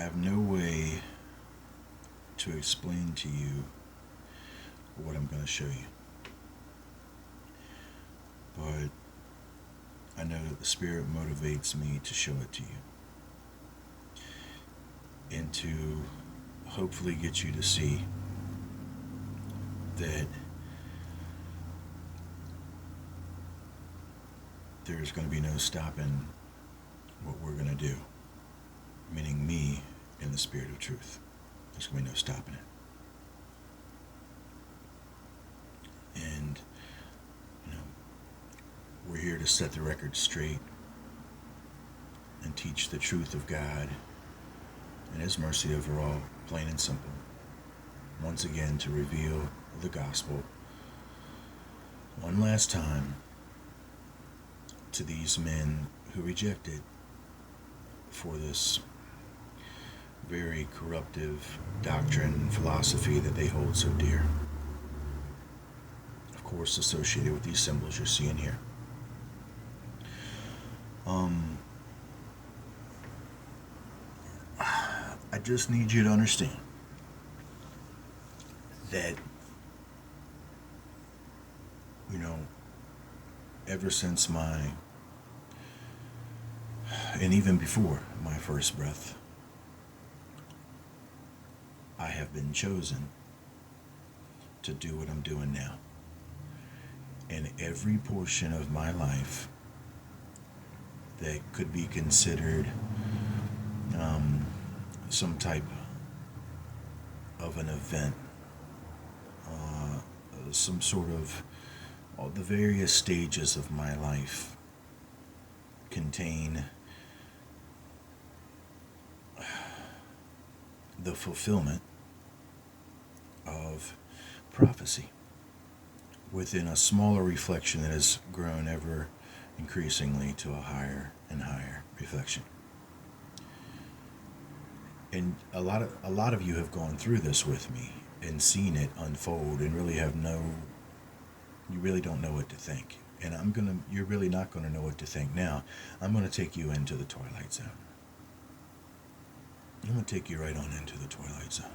have no way to explain to you what I'm going to show you. But I know that the Spirit motivates me to show it to you. And to hopefully get you to see that there's going to be no stopping what we're going to do. Meaning me in the Spirit of truth. There's going to be no stopping it. And, we're here to set the record straight and teach the truth of God and His mercy over all, plain and simple. Once again, to reveal the gospel one last time to these men who rejected for this very corruptive doctrine and philosophy that they hold so dear. Of course, associated with these symbols you're seeing here. I just need you to understand that, ever since and even before my first breath, I have been chosen to do what I'm doing now. And every portion of my life that could be considered some type of an event, some sort of all the various stages of my life contain the fulfillment of prophecy within a smaller reflection that has grown ever increasingly to a higher and higher reflection. And a lot of you have gone through this with me and seen it unfold and really you really don't know what to think. And you're really not going to know what to think now. I'm going to take you into the twilight zone. I'm going to take you right on into the twilight zone.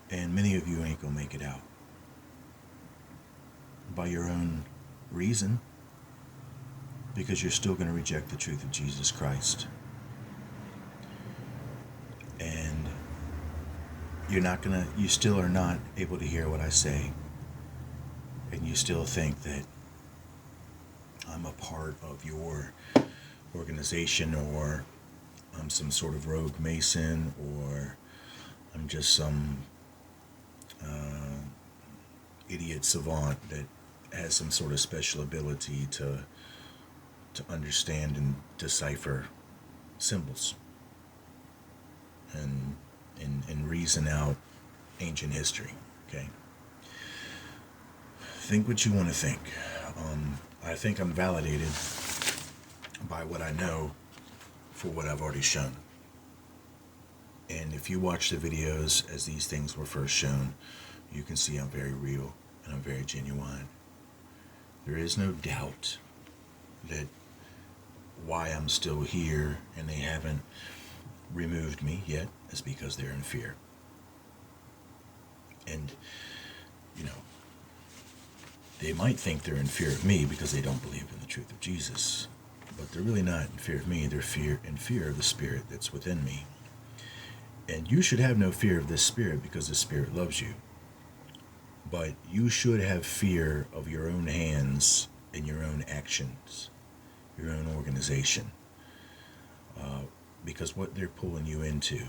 And many of you ain't going to make it out. By your own reason. Because you're still going to reject the truth of Jesus Christ. And you still are not able to hear what I say. And you still think that I'm a part of your organization, or I'm some sort of rogue Mason, or I'm just some idiot savant that has some sort of special ability to understand and decipher symbols and reason out ancient history. Okay? Think what you want to think. I think I'm validated by what I know for what I've already shown. And if you watch the videos as these things were first shown, you can see I'm very real and I'm very genuine. There is no doubt that why I'm still here and they haven't removed me yet is because they're in fear. And, they might think they're in fear of me because they don't believe in the truth of Jesus. But they're really not in fear of me. They're in fear of the Spirit that's within me. And you should have no fear of this Spirit because the Spirit loves you. But you should have fear of your own hands and your own actions, your own organization. Because what they're pulling you into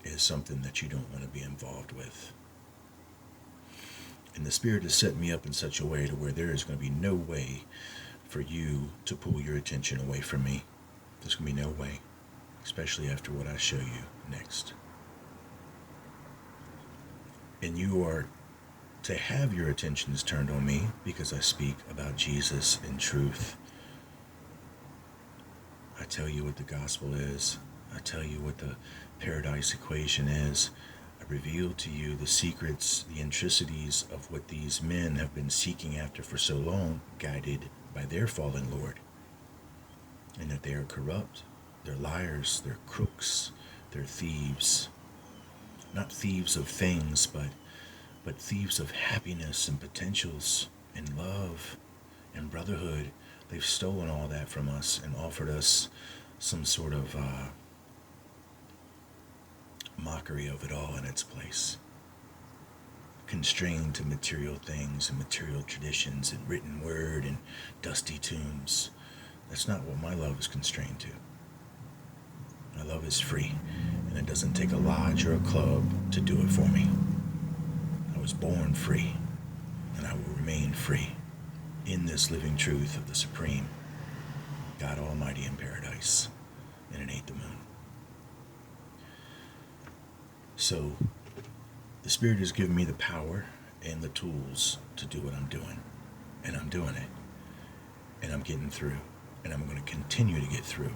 is something that you don't want to be involved with. And the Spirit has set me up in such a way to where there is going to be no way for you to pull your attention away from me. There's going to be no way, especially after what I show you next. And you are to have your attentions turned on me because I speak about Jesus in truth. I tell you what the gospel is. I tell you what the paradise equation is. I reveal to you the secrets, the intricacies of what these men have been seeking after for so long, guided by their fallen Lord. And that they are corrupt, they're liars, they're crooks, They're thieves. Not thieves of things, but thieves of happiness and potentials and love and brotherhood. They've stolen all that from us and offered us some sort of mockery of it all in its place. Constrained to material things and material traditions and written word and dusty tombs. That's not what my love is constrained to. My love is free, and it doesn't take a lodge or a club to do it for me. I was born free, and I will remain free in this living truth of the Supreme God Almighty in paradise, and it ain't the moon. So, the Spirit has given me the power and the tools to do what I'm doing, and I'm doing it, and I'm getting through, and I'm going to continue to get through.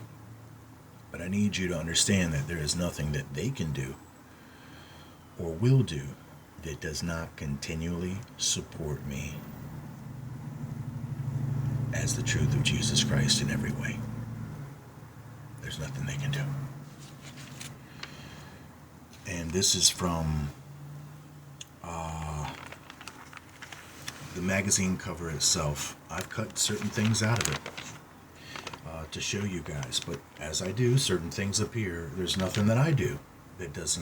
But I need you to understand that there is nothing that they can do or will do that does not continually support me as the truth of Jesus Christ in every way. There's nothing they can do. And this is from the magazine cover itself. I've cut certain things out of it to show you guys, but as I do, certain things appear. There's nothing that I do that does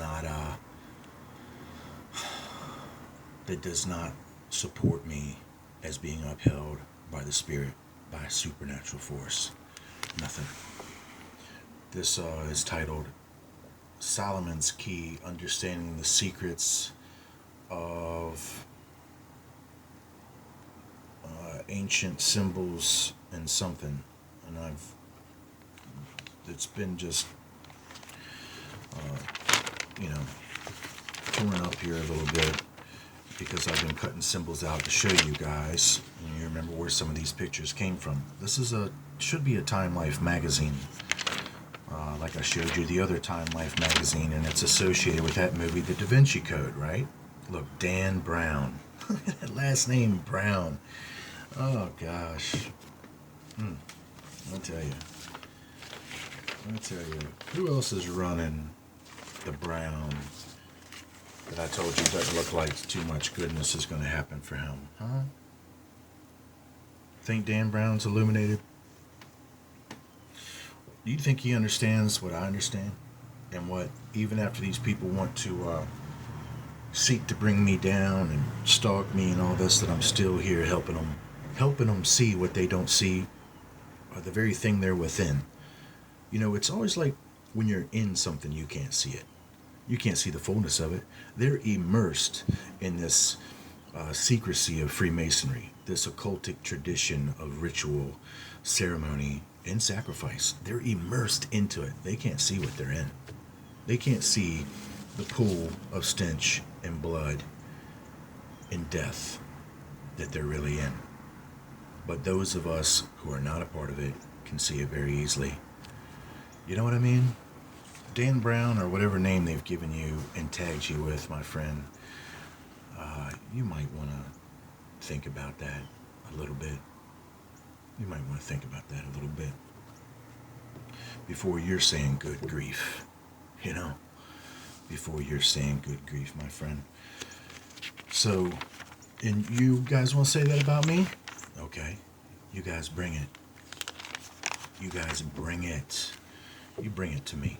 not support me as being upheld by the Spirit, by a supernatural force. Nothing. This is titled Solomon's Key, Understanding the Secrets of Ancient Symbols and something. And it's been just, torn up here a little bit because I've been cutting symbols out to show you guys. And you remember where some of these pictures came from. This is should be a Time Life magazine. Like I showed you the other Time Life magazine, and it's associated with that movie, The Da Vinci Code, right? Look, Dan Brown. That last name, Brown. Oh, gosh. I'll tell you. Who else is running the Brown that I told you doesn't look like too much goodness is going to happen for him? Huh? Think Dan Brown's illuminated? Do you think he understands what I understand? And what, even after these people want to seek to bring me down and stalk me and all this, that I'm still here helping them see what they don't see, or the very thing they're within. It's always like when you're in something, you can't see it. You can't see the fullness of it. They're immersed in this secrecy of Freemasonry, this occultic tradition of ritual, ceremony, and sacrifice. They're immersed into it. They can't see what they're in. They can't see the pool of stench and blood and death that they're really in. But those of us who are not a part of it can see it very easily. You know what I mean? Dan Brown, or whatever name they've given you and tagged you with, my friend, you might want to think about that a little bit. You might want to think about that a little bit before you're saying good grief. Before you're saying good grief, my friend. So, and you guys want to say that about me? Okay. You guys bring it. You guys bring it. You bring it to me.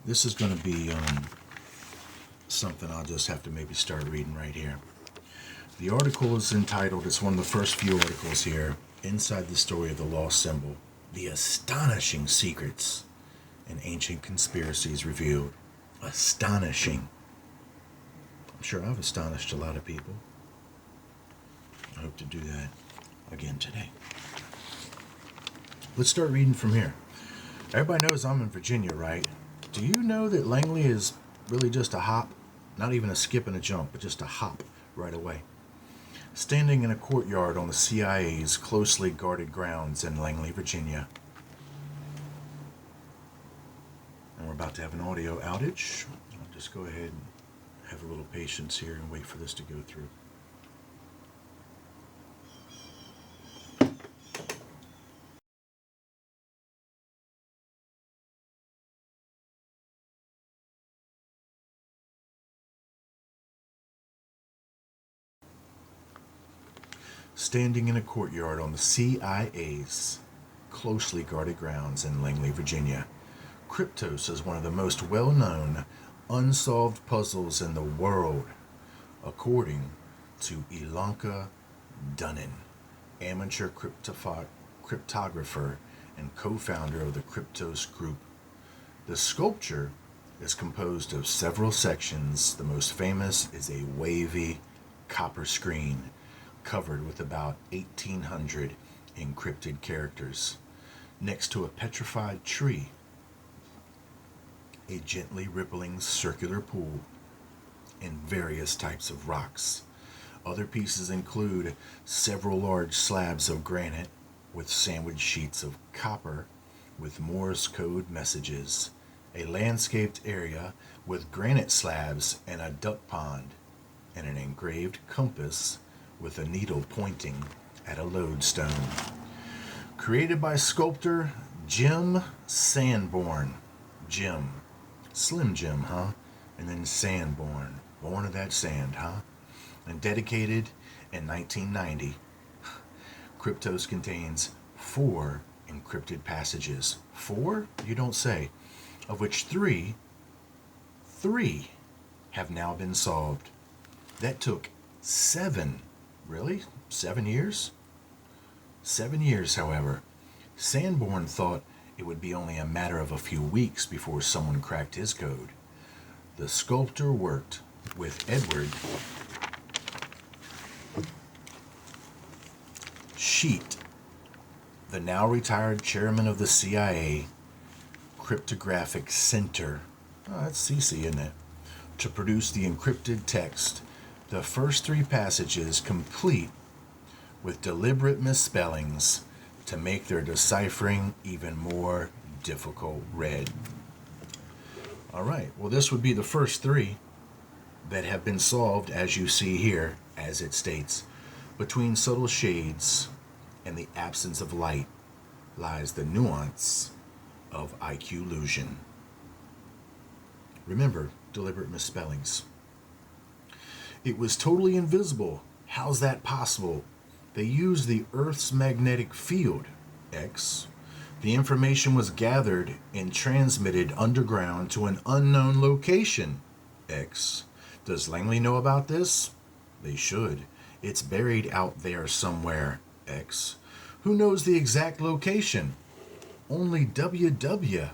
This is going to be something I'll just have to maybe start reading right here. The article is entitled, it's one of the first few articles here, Inside the Story of the Lost Symbol, The Astonishing Secrets and Ancient Conspiracies Revealed. Astonishing. I'm sure I've astonished a lot of people. I hope to do that again today. Let's start reading from here. Everybody knows I'm in Virginia, right? Do you know that Langley is really just a hop? Not even a skip and a jump, but just a hop right away. Standing in a courtyard on the CIA's closely guarded grounds in Langley, Virginia. And we're about to have an audio outage. I'll just go ahead and have a little patience here and wait for this to go through. standing in a courtyard on the CIA's closely guarded grounds in Langley, Virginia. Kryptos is one of the most well-known unsolved puzzles in the world, according to Ilanka Dunnan, amateur cryptographer and co-founder of the Kryptos Group. The sculpture is composed of several sections. The most famous is a wavy copper screen covered with about 1,800 encrypted characters next to a petrified tree, a gently rippling circular pool, and various types of rocks. Other pieces include several large slabs of granite with sandwiched sheets of copper with Morse code messages, a landscaped area with granite slabs and a duck pond, and an engraved compass with a needle pointing at a lodestone. Created by sculptor Jim Sanborn. Jim. Slim Jim, huh? And then Sanborn. Born of that sand, huh? And dedicated in 1990. Kryptos contains 4 encrypted passages. 4? You don't say. Of which 3 have now been solved. That took 7. Really? 7 years? 7 years, however. Sanborn thought it would be only a matter of a few weeks before someone cracked his code. The sculptor worked with Edward Sheet, the now retired chairman of the CIA Cryptographic Center. Oh, that's CC, isn't it? To produce the encrypted text. The first 3 passages complete with deliberate misspellings to make their deciphering even more difficult read. All right, well, this would be the first 3 that have been solved, as you see here, as it states. Between subtle shades and the absence of light lies the nuance of IQ illusion. Remember, deliberate misspellings. It was totally invisible. How's that possible? They used the Earth's magnetic field, X. The information was gathered and transmitted underground to an unknown location, X. Does Langley know about this? They should. It's buried out there somewhere, X. Who knows the exact location? Only WW.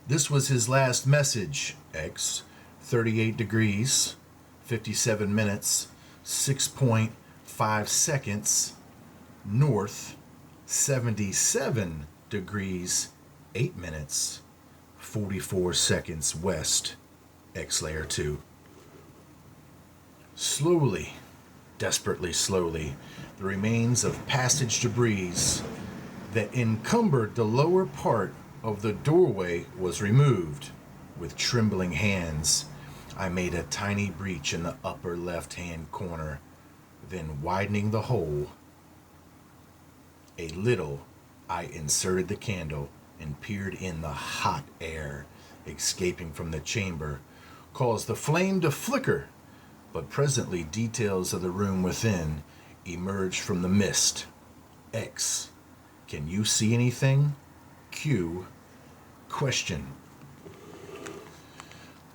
This was his last message, X. 38 degrees, 57 minutes, 6.5 seconds, north, 77 degrees, 8 minutes, 44 seconds west, X layer 2. Slowly, desperately slowly, the remains of passage debris that encumbered the lower part of the doorway was removed. With trembling hands, I made a tiny breach in the upper left-hand corner, then widening the hole a little, I inserted the candle and peered in the hot air escaping from the chamber, caused the flame to flicker, but presently details of the room within emerged from the mist. X. Can you see anything? Q. Question.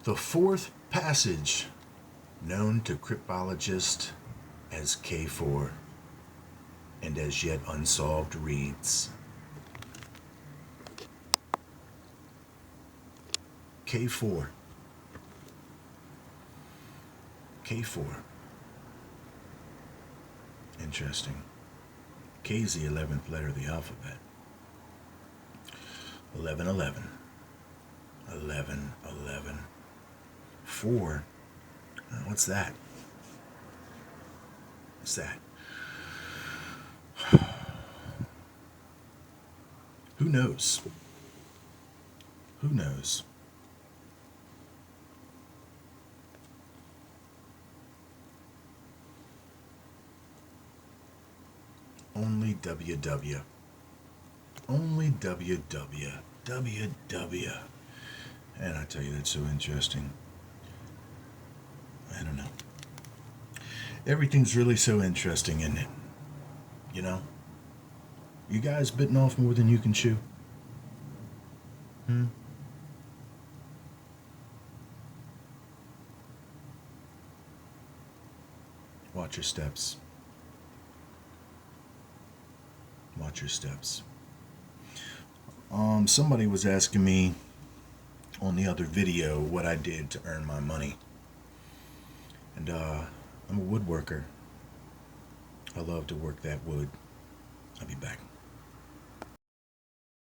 The 4th passage, known to cryptologists as K4, and as yet unsolved, reads: K4. K4. Interesting. K is the 11th letter of the alphabet. 1111. 1111. 4. What's that? What's that? Who knows? Who knows? Only WW. Only WW. WW. And I tell you, that's so interesting. I don't know. Everything's really so interesting, isn't it? You know? You guys bitten off more than you can chew? Hmm? Watch your steps. Watch your steps. Somebody was asking me on the other video what I did to earn my money. And I'm a woodworker. I love to work that wood. I'll be back.